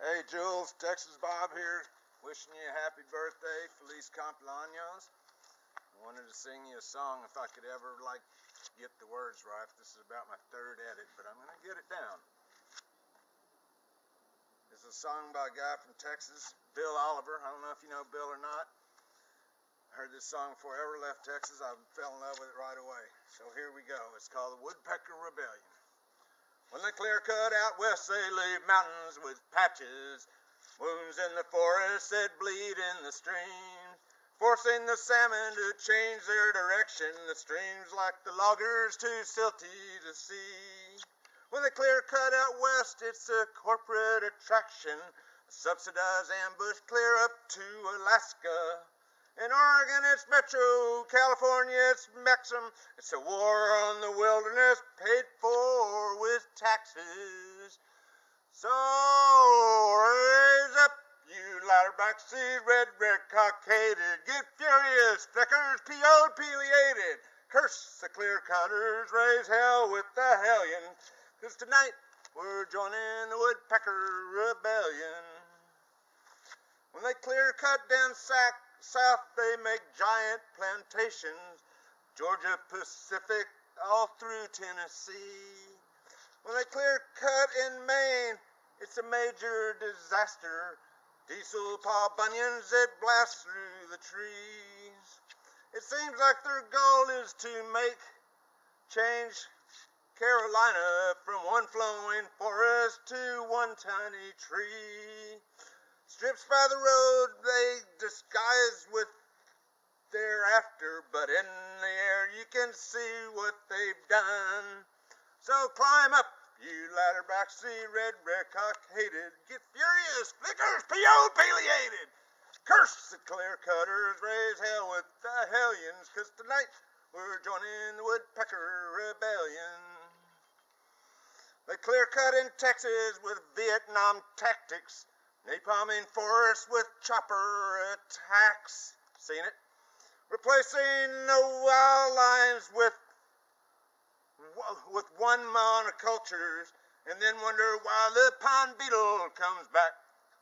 Hey Jules, Texas Bob here, wishing you a happy birthday, Feliz Cumpleaños. I wanted to sing you a song if I could ever get the words right. This is about my third edit, but I'm gonna get it down. It's a song by a guy from Texas, Bill Oliver. I don't know if you know Bill or not. I heard this song before I ever left Texas. I fell in love with it right away. So here we go. It's called the WoodPecker Rebellion. When they clear cut out west, they leave mountains with patches, wounds in the forest that bleed in the streams, forcing the salmon to change their direction. The streams like the loggers too silty to see. When they clear cut out west, it's a corporate attraction, a subsidized ambush clear up to Alaska. In Oregon, it's Metro, California, it's Maxim. It's a war on the wilderness paid for with taxes. So raise up, you ladderback seas, red cockaded. Get furious, flickers, P.O.P.liated. Curse the clear cutters, raise hell with the hellions. 'Cause tonight we're joining the WoodPecker Rebellion. When they clear cut down south, they make giant plantations, Georgia Pacific, all through Tennessee. When they clear cut in Maine, it's a major disaster, diesel Paul Bunions that blast through the trees. It seems like their goal is to change Carolina from one flowing forest to one tiny tree. Strips by the road they disguise with thereafter, but in the air you can see what they've done. So climb up, you ladderback sea, red cock-hated. Get furious, flickers, P.O.P.liated. Curse the clear cutters, raise hell with the hellions, 'cause tonight we're joining the WoodPecker Rebellion. They clear cut in Texas with Vietnam tactics, napalming forests with chopper attacks. Seen it? Replacing the wild lines with one monocultures, and then wonder why the pine beetle comes back.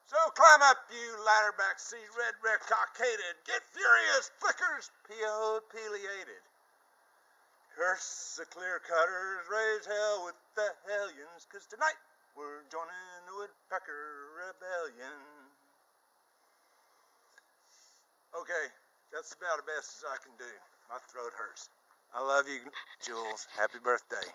So climb up, you ladderback sea, red cockaded. Get furious, flickers, P.O.P.liated. Curse the clear cutters, raise hell with the hellions, 'cause tonight we're joining the WoodPecker Rebellion. Okay, that's about the best as I can do. My throat hurts. I love you, Jules. Happy birthday.